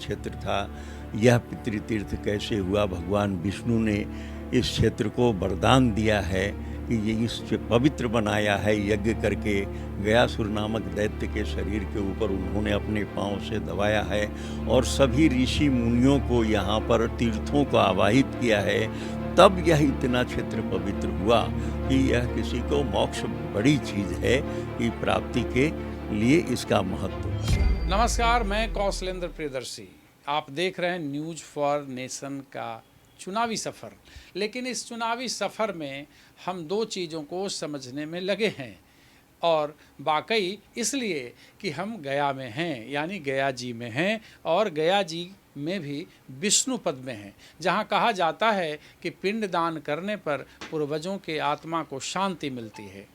क्षेत्र था, यह पितृतीर्थ कैसे हुआ, भगवान विष्णु ने इस क्षेत्र को वरदान दिया है कि ये इससे पवित्र बनाया है यज्ञ करके। गयासुर नामक दैत्य के शरीर के ऊपर उन्होंने अपने पांव से दबाया है और सभी ऋषि मुनियों को यहाँ पर तीर्थों को आवाहित किया है, तब यह इतना क्षेत्र पवित्र हुआ कि यह किसी को मोक्ष बड़ी चीज़ है कि प्राप्ति के लिए इसका महत्व। नमस्कार, मैं कौशलेंद्र प्रियदर्शी। आप देख रहे हैं न्यूज़ फॉर नेशन का चुनावी सफ़र। लेकिन इस चुनावी सफ़र में हम दो चीज़ों को समझने में लगे हैं, और वाकई इसलिए कि हम गया में हैं, यानी गया जी में हैं, और गया जी में भी विष्णु पद में हैं, जहाँ कहा जाता है कि पिंड दान करने पर पूर्वजों के आत्मा को शांति मिलती है।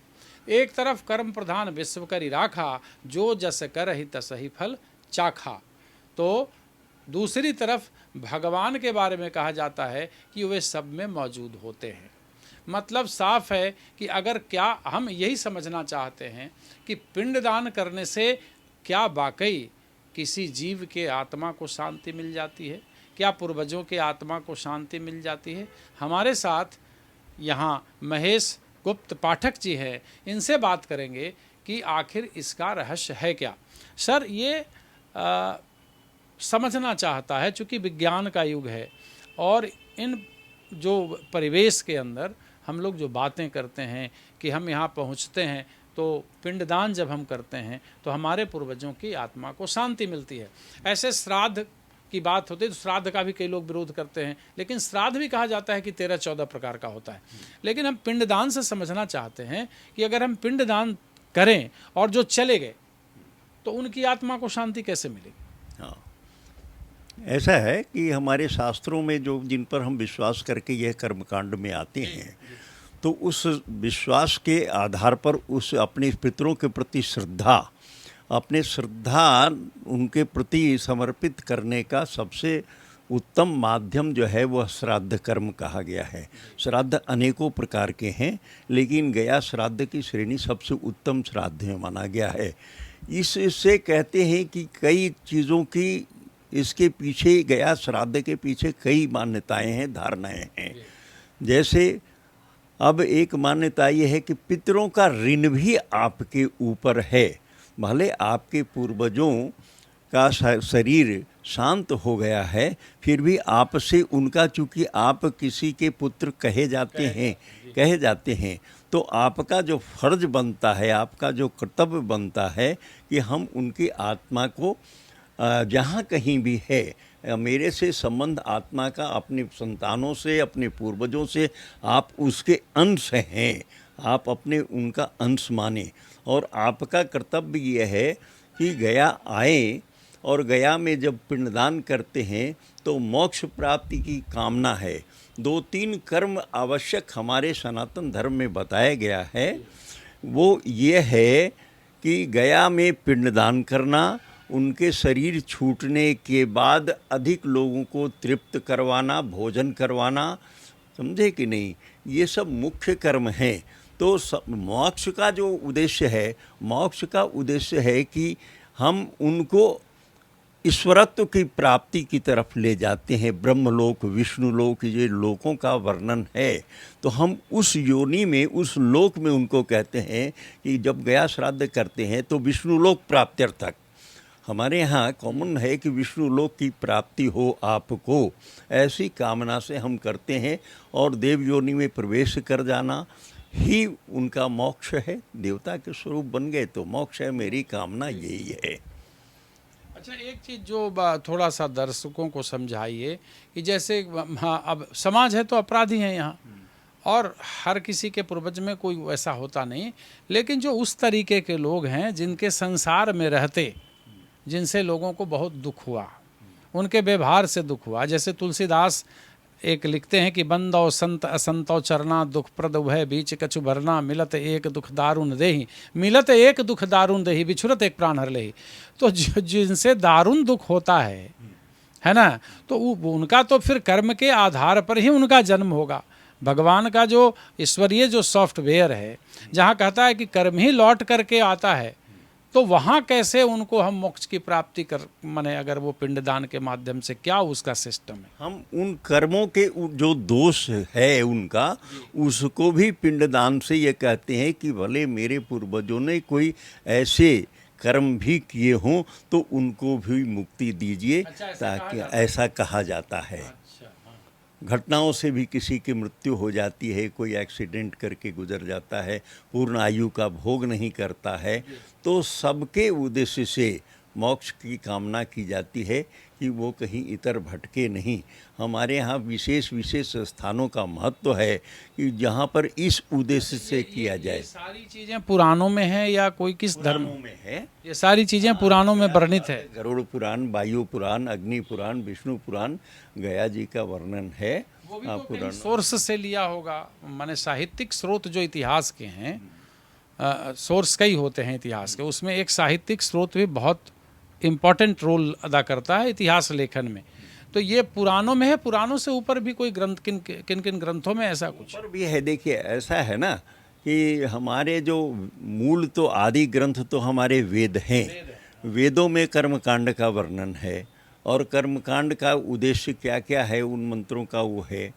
एक तरफ कर्म प्रधान विश्व करी राखा, जो जस करहि तसहि फल चाखा, तो दूसरी तरफ भगवान के बारे में कहा जाता है कि वे सब में मौजूद होते हैं। मतलब साफ है कि अगर क्या हम यही समझना चाहते हैं कि पिंडदान करने से क्या वाकई किसी जीव के आत्मा को शांति मिल जाती है, क्या पूर्वजों के आत्मा को शांति मिल जाती है। हमारे साथ यहाँ महेश गुप्त पाठक जी हैं, इनसे बात करेंगे कि आखिर इसका रहस्य है क्या। सर, ये समझना चाहता है, चूँकि विज्ञान का युग है और इन जो परिवेश के अंदर हम लोग जो बातें करते हैं कि हम यहाँ पहुँचते हैं तो पिंडदान जब हम करते हैं तो हमारे पूर्वजों की आत्मा को शांति मिलती है। ऐसे श्राद्ध की बात होती है तो श्राद्ध का भी कई लोग विरोध करते हैं, लेकिन श्राद्ध भी कहा जाता है कि 13-14 प्रकार का होता है। लेकिन हम पिंडदान से समझना चाहते हैं कि अगर हम पिंडदान करें और जो चले गए तो उनकी आत्मा को शांति कैसे मिलेगी। हाँ, ऐसा है कि हमारे शास्त्रों में जो जिन पर हम विश्वास करके यह कर्मकांड में आते हैं, तो उस विश्वास के आधार पर उस अपने पितरों के प्रति श्रद्धा उनके प्रति समर्पित करने का सबसे उत्तम माध्यम जो है वह श्राद्ध कर्म कहा गया है। श्राद्ध अनेकों प्रकार के हैं, लेकिन गया श्राद्ध की श्रेणी सबसे उत्तम श्राद्ध में माना गया है। इससे कहते हैं कि कई चीज़ों की इसके पीछे, गया श्राद्ध के पीछे कई मान्यताएं हैं, धारणाएं हैं। जैसे अब एक मान्यता ये है कि पितरों का ऋण भी आपके ऊपर है, भले आपके पूर्वजों का शरीर शांत हो गया है, फिर भी आपसे उनका, चूँकि आप किसी के पुत्र कहे जाते हैं, तो आपका जो फर्ज बनता है, आपका जो कर्तव्य बनता है कि हम उनकी आत्मा को जहाँ कहीं भी है, मेरे से संबंध आत्मा का अपने संतानों से, अपने पूर्वजों से, आप उसके अंश हैं, आप अपने उनका अंश माने। और आपका कर्तव्य यह है कि गया आए, और गया में जब पिंडदान करते हैं तो मोक्ष प्राप्ति की कामना है। 2-3 कर्म आवश्यक हमारे सनातन धर्म में बताया गया है। वो ये है कि गया में पिंडदान करना, उनके शरीर छूटने के बाद अधिक लोगों को तृप्त करवाना, भोजन करवाना, समझे कि नहीं, ये सब मुख्य कर्म हैं। तो मोक्ष का जो उद्देश्य है, मोक्ष का उद्देश्य है कि हम उनको ईश्वरत्व की प्राप्ति की तरफ ले जाते हैं। ब्रह्मलोक, विष्णुलोक, ये लोकों का वर्णन है। तो हम उस योनि में, उस लोक में उनको कहते हैं कि जब गया श्राद्ध करते हैं तो विष्णुलोक प्राप्त्यर्थक, हमारे यहाँ कॉमन है कि विष्णु लोक की प्राप्ति हो आपको, ऐसी कामना से हम करते हैं। और देव योनि में प्रवेश कर जाना ही उनका मोक्ष है। देवता के स्वरूप बन गए तो मोक्ष है, मेरी कामना यही है। अच्छा, एक चीज़ जो थोड़ा सा दर्शकों को समझाइए कि जैसे हाँ, अब समाज है तो अपराधी हैं यहाँ, और हर किसी के पूर्वज में कोई वैसा होता नहीं, लेकिन जो उस तरीके के लोग हैं जिनके संसार में रहते, जिनसे लोगों को बहुत दुख हुआ, उनके व्यवहार से दुख हुआ। जैसे तुलसीदास एक लिखते हैं कि बंदो संत असंतो चरना, दुख प्रद उभय बीच कछु भरना, मिलत एक दुख दारुण देही, मिलत एक दुख दारुण देही, बिछुरत एक प्राण हर लेही। तो जिनसे दारुण दुख होता है ना, तो उनका तो फिर कर्म के आधार पर ही उनका जन्म होगा। भगवान का जो ईश्वरीय जो सॉफ्टवेयर है, जहाँ कहता है कि कर्म ही लौट करके आता है, तो वहाँ कैसे उनको हम मोक्ष की प्राप्ति कर, माने अगर वो पिंडदान के माध्यम से, क्या उसका सिस्टम है? हम उन कर्मों के जो दोष है उनका, उसको भी पिंडदान से ये कहते हैं कि भले मेरे पूर्वजों ने कोई ऐसे कर्म भी किए हों तो उनको भी मुक्ति दीजिए। अच्छा, ऐसा कहा ताकि जाता है? ऐसा कहा जाता है। अच्छा, हाँ। घटनाओं से भी किसी की मृत्यु हो जाती है, कोई एक्सीडेंट करके गुजर जाता है, पूर्ण आयु का भोग नहीं करता है, तो सबके उद्देश्य से मोक्ष की कामना की जाती है कि वो कहीं इतर भटके नहीं। हमारे यहाँ विशेष विशेष स्थानों का महत्व है कि जहाँ पर इस उद्देश्य से किया ये जाए। सारी चीजें पुराणों में है या कोई किस धर्म पुराणों में है, ये सारी चीजें पुराणों में वर्णित है? गरुड़ पुराण, वायु पुराण, अग्नि पुराण, विष्णु पुराण, गया जी का वर्णन है। वो भी तो कहीं पुराण सोर्स से लिया होगा, माने साहित्यिक स्रोत जो इतिहास के हैं, सोर्स कई होते हैं इतिहास के, उसमें एक साहित्यिक स्रोत भी बहुत इम्पोर्टेंट रोल अदा करता है इतिहास लेखन में। तो ये पुराणों में है, पुराणों से ऊपर भी कोई ग्रंथ, किन किन ग्रंथों में ऐसा कुछ? पर भी है। देखिए, ऐसा है ना कि हमारे जो मूल तो आदि ग्रंथ तो हमारे वेद हैं। वेदों में कर्मकांड का वर्णन है और कर्मकांड का उद्देश्य क्या क्या है, उन मंत्रों का वो है।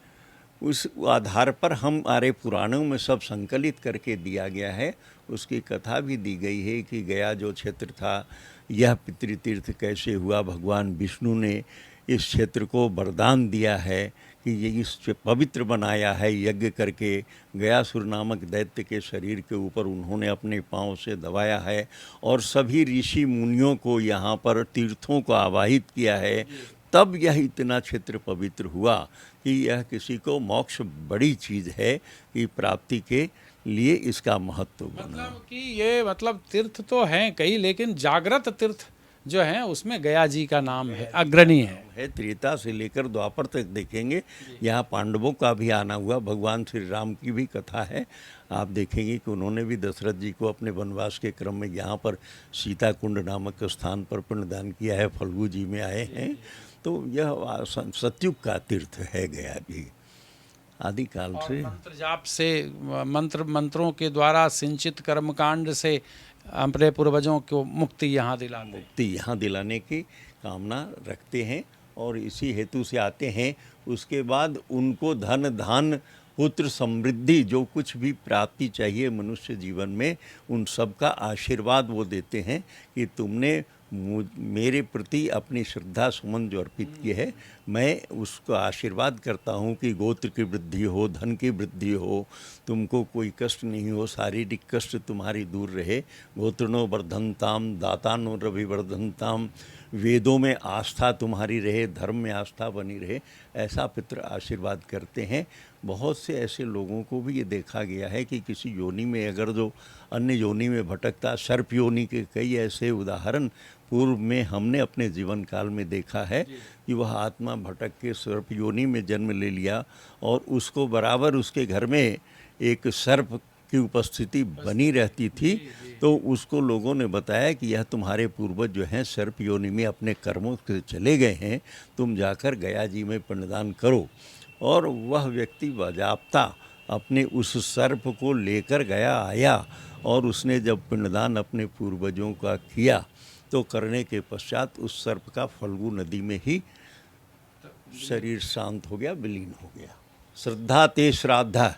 उस आधार पर हमारे पुराणों में सब संकलित करके दिया गया है। उसकी कथा भी दी गई है कि गया जो क्षेत्र था, यह पितृतीर्थ कैसे हुआ। भगवान विष्णु ने इस क्षेत्र को वरदान दिया है कि ये इस पवित्र बनाया है यज्ञ करके। गयासुर नामक दैत्य के शरीर के ऊपर उन्होंने अपने पांव से दबाया है और सभी ऋषि मुनियों को यहाँ पर तीर्थों को आवाहित किया है। तब यह इतना क्षेत्र पवित्र हुआ कि यह किसी को मोक्ष बड़ी चीज़ है कि प्राप्ति के लिए इसका महत्व बना। मतलब कि ये, मतलब तीर्थ तो हैं कई, लेकिन जागृत तीर्थ जो हैं उसमें गया जी का नाम है, अग्रणी है। त्रेता से लेकर द्वापर तक देखेंगे, यहाँ पांडवों का भी आना हुआ। भगवान श्री राम की भी कथा है। आप देखेंगे कि उन्होंने भी दशरथ जी को अपने वनवास के क्रम में यहाँ पर सीता कुंड नामक स्थान पर पिंडदान किया है। फल्गु जी में आए हैं। तो यह सतयुग का तीर्थ है गया भी, आदिकाल से। मंत्र जाप से, मंत्रों के द्वारा सिंचित कर्मकांड से अपने पूर्वजों को मुक्ति यहाँ दिलाते, मुक्ति यहाँ दिलाने की कामना रखते हैं और इसी हेतु से आते हैं। उसके बाद उनको धन धान पुत्र समृद्धि जो कुछ भी प्राप्ति चाहिए मनुष्य जीवन में, उन सब का आशीर्वाद वो देते हैं कि तुमने मेरे प्रति अपनी श्रद्धा सुमन जो अर्पित की है, मैं उसको आशीर्वाद करता हूँ कि गोत्र की वृद्धि हो, धन की वृद्धि हो, तुमको कोई कष्ट नहीं हो, शारीरिक कष्ट तुम्हारी दूर रहे। गोत्रणो वर्धनताम दातानो रविवर्धनताम, वेदों में आस्था तुम्हारी रहे, धर्म में आस्था बनी रहे, ऐसा पितृ आशीर्वाद करते हैं। बहुत से ऐसे लोगों को भी ये देखा गया है कि किसी योनि में अगर जो अन्य योनि में भटकता, सर्प योनि के कई ऐसे उदाहरण पूर्व में हमने अपने जीवन काल में देखा है कि वह आत्मा भटक के सर्प योनि में जन्म ले लिया और उसको बराबर उसके घर में एक सर्प की उपस्थिति बनी रहती थी। तो उसको लोगों ने बताया कि यह तुम्हारे पूर्वज जो हैं सर्प योनि में अपने कर्मों से चले गए हैं, तुम जाकर गया जी में पिंडदान करो। और वह व्यक्ति बाजाप्ता अपने उस सर्प को लेकर गया आया और उसने जब पिंडदान अपने पूर्वजों का किया तो करने के पश्चात उस सर्प का फल्गु नदी में ही शरीर शांत हो गया, विलीन हो गया। श्रद्धा ते श्राद्धा,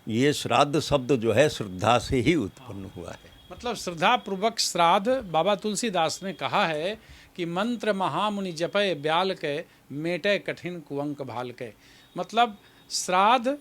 ये श्राद्ध शब्द जो है श्रद्धा से ही उत्पन्न हुआ है। मतलब श्रद्धा पूर्वक श्राद्ध। बाबा तुलसीदास ने कहा है कि मंत्र महामुनि जपय ब्याल के, मेटे कठिन कुअंक भाल के। मतलब श्राद्ध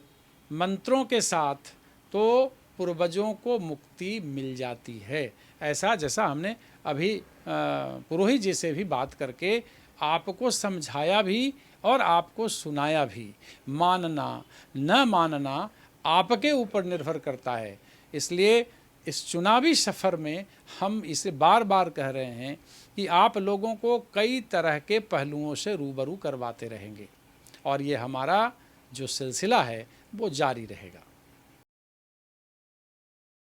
मंत्रों के साथ तो पूर्वजों को मुक्ति मिल जाती है। ऐसा जैसा हमने अभी पुरोहित जी से भी बात करके आपको समझाया भी और आपको सुनाया भी। मानना न मानना आपके ऊपर निर्भर करता है। इसलिए इस चुनावी सफ़र में हम इसे बार बार कह रहे हैं कि आप लोगों को कई तरह के पहलुओं से रूबरू करवाते रहेंगे और ये हमारा जो सिलसिला है वो जारी रहेगा।